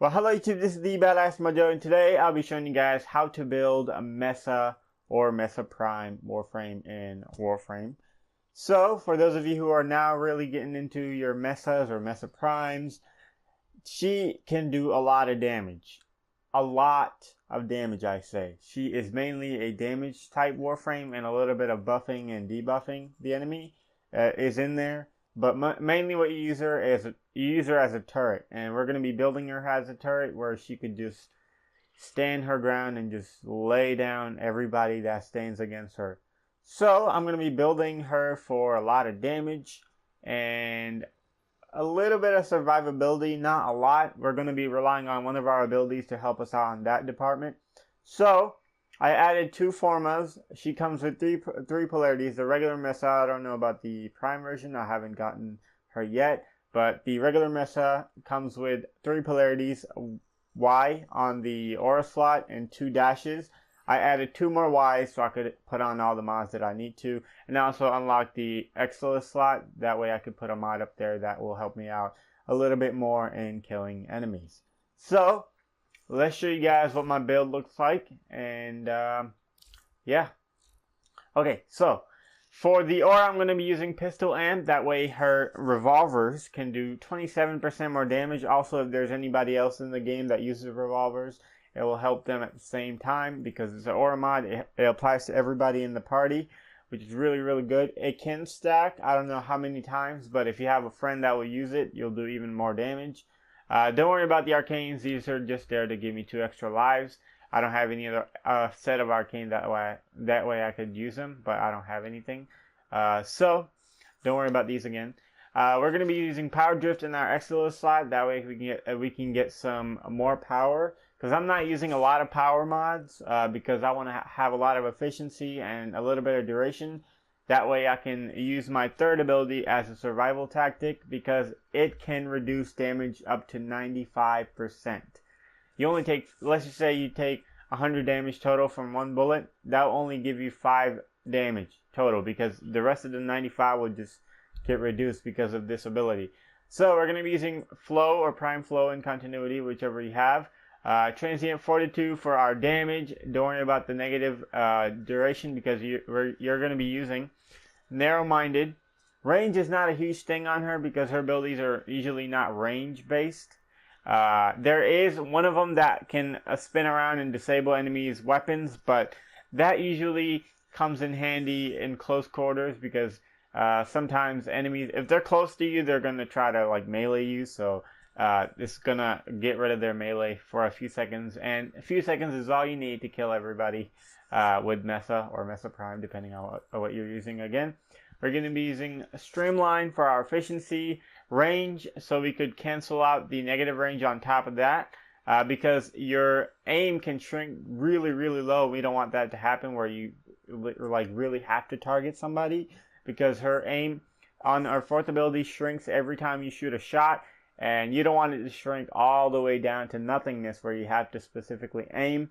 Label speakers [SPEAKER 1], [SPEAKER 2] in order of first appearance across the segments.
[SPEAKER 1] Well, hello YouTube, this is the Badass Mojo, and today I'll be showing you guys how to build a Mesa or Mesa Prime Warframe in Warframe. So, for those of you who are now really getting into your Mesas or Mesa Primes, she can do a lot of damage. A lot of damage, I say. She is mainly a damage type Warframe, and a little bit of buffing and debuffing the enemy is in there. But mainly what you use her as a turret, and we're going to be building her as a turret where she could just stand her ground and just lay down everybody that stands against her. So I'm going to be building her for a lot of damage and a little bit of survivability, not a lot. We're going to be relying on one of our abilities to help us out in that department. So I added two formas. She comes with three polarities. The regular Mesa, I don't know about the Prime version. I haven't gotten her yet. But the regular Mesa comes with three polarities. Y on the aura slot and two dashes. I added two more Ys so I could put on all the mods that I need to. And also unlock the Exilus slot. That way I could put a mod up there that will help me out a little bit more in killing enemies. So let's show you guys what my build looks like, and yeah. Okay, so for the aura, I'm going to be using pistol amp. That way her revolvers can do 27% more damage. Also, if there's anybody else in the game that uses revolvers, it will help them at the same time because it's an aura mod. It applies to everybody in the party, which is really, really good. It can stack. I don't know how many times, but if you have a friend that will use it, you'll do even more damage. Don't worry about the arcanes. These are just there to give me 2 extra lives. I don't have any other set of arcane that way I could use them, but I don't have anything. So don't worry about these again. We're going to be using power drift in our Exilus slot. That way we can get some more power. Because I'm not using a lot of power mods because I want to have a lot of efficiency and a little bit of duration. That way I can use my third ability as a survival tactic because it can reduce damage up to 95%. You only take, let's just say you take 100 damage total from one bullet. That'll only give you 5 damage total because the rest of the 95 will just get reduced because of this ability. So we're going to be using flow or prime flow in continuity, whichever you have. Transient fortitude for our damage. Don't worry about the negative duration because you're going to be using narrow-minded. Range is not a huge thing on her because her abilities are usually not range based. There is one of them that can spin around and disable enemies' weapons, but that usually comes in handy in close quarters because sometimes enemies, if they're close to you, they're going to try to like melee you. So it's gonna get rid of their melee for a few seconds, and a few seconds is all you need to kill everybody with Mesa or Mesa Prime, depending on what you're using. Again, we're going to be using Streamline for our efficiency, range, so we could cancel out the negative range on top of that, because your aim can shrink really, really low. We don't want that to happen where you like really have to target somebody, because her aim on our fourth ability shrinks every time you shoot a shot. And you don't want it to shrink all the way down to nothingness where you have to specifically aim.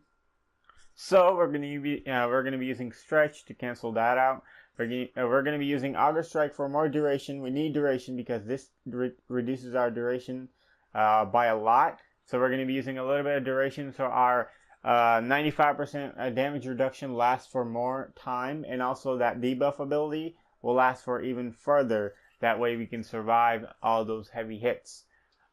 [SPEAKER 1] So we're going to be using stretch to cancel that out. We're going to be using auger strike for more duration. We need duration because this reduces our duration by a lot. So we're going to be using a little bit of duration so our 95% damage reduction lasts for more time, and also that debuff ability will last for even further. That way we can survive all those heavy hits.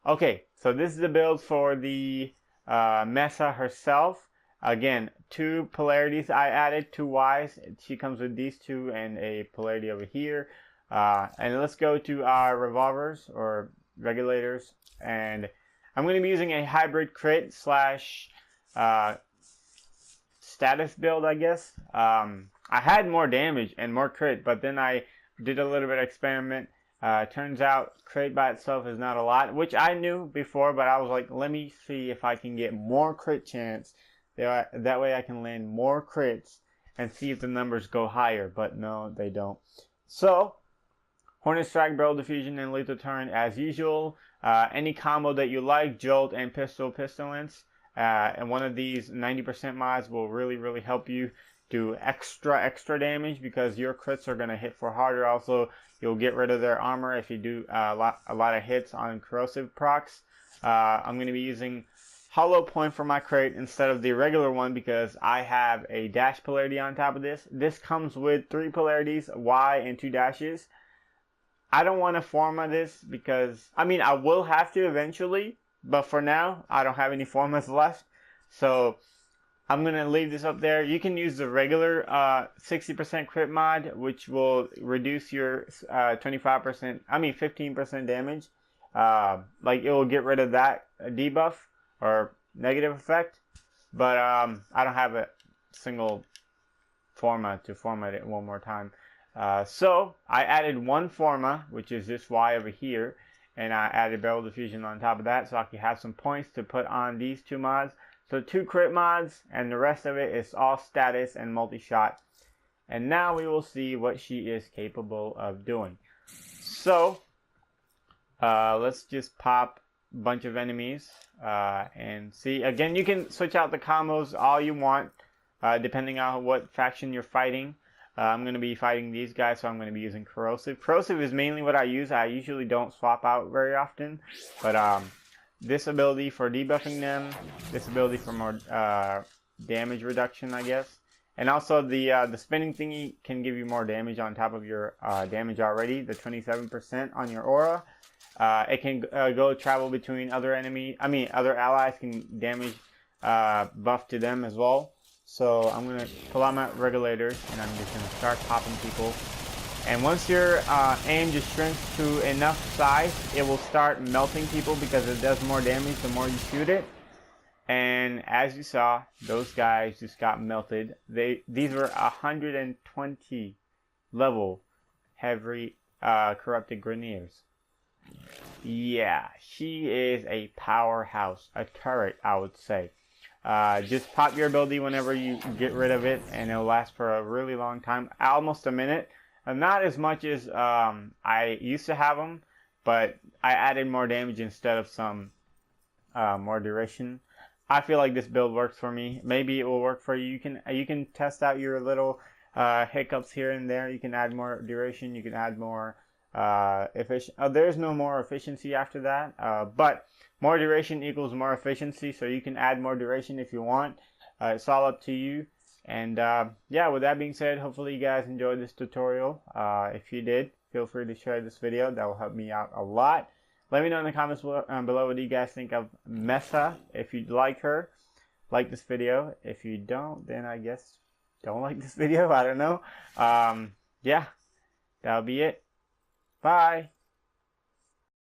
[SPEAKER 1] Okay, so this is the build for the Mesa herself. Again, 2 polarities I added, 2 Ys. She comes with these 2 and a polarity over here. And let's go to our revolvers or regulators. And I'm going to be using a hybrid crit slash status build, I guess. I had more damage and more crit, but then I did a little bit of experiment. Turns out crit by itself is not a lot, which I knew before, but I was like, let me see if I can get more crit chance. That way I can land more crits and see if the numbers go higher, but no, they don't. So, Hornet Strike, Barrel Diffusion, and Lethal Turn as usual. Any combo that you like, Jolt and Pistol Lance. And one of these 90% mods will really, really help you do extra damage because your crits are going to hit for harder. Also, you'll get rid of their armor if you do a lot of hits on corrosive procs. I'm going to be using hollow point for my crate instead of the regular one because I have a dash polarity on top of this. This comes with 3 polarities, Y and 2 dashes. I don't want to format this because, I mean, I will have to eventually, but for now, I don't have any formats left. So I'm going to leave this up there. You can use the regular 60% crit mod, which will reduce your 15% damage. Like it will get rid of that debuff or negative effect. But I don't have a single format to format it one more time. So I added one forma, which is this Y over here, and I added Barrel Diffusion on top of that so I can have some points to put on these 2 mods. So 2 crit mods, and the rest of it is all status and multi-shot. And now we will see what she is capable of doing. So let's just pop a bunch of enemies and see. Again, you can switch out the combos all you want depending on what faction you're fighting. I'm going to be fighting these guys, so I'm going to be using Corrosive. Corrosive is mainly what I use. I usually don't swap out very often, but this ability for debuffing them, this ability for more damage reduction, I guess. And also the spinning thingy can give you more damage on top of your damage already, the 27% on your aura. It can go travel between other other allies can damage buff to them as well. So I'm going to pull out my regulators and I'm just going to start popping people. And once your aim just shrinks to enough size, it will start melting people because it does more damage the more you shoot it. And as you saw, those guys just got melted. These were 120 level heavy corrupted Grenadiers. Yeah, she is a powerhouse, a turret, I would say. Just pop your ability whenever you get rid of it, and it'll last for a really long time, almost a minute. Not as much as I used to have them, but I added more damage instead of some more duration. I feel like this build works for me. Maybe it will work for you. You can test out your little hiccups here and there. You can add more duration. You can add more efficient. There's no more efficiency after that, but more duration equals more efficiency. So you can add more duration if you want. It's all up to you. And yeah, with that being said, hopefully you guys enjoyed this tutorial. If you did, feel free to share this video. That will help me out a lot. Let me know in the comments below what do you guys think of Mesa. If you like her, like this video. If you don't, then I guess don't like this video. I don't know. Yeah, that'll be it. Bye.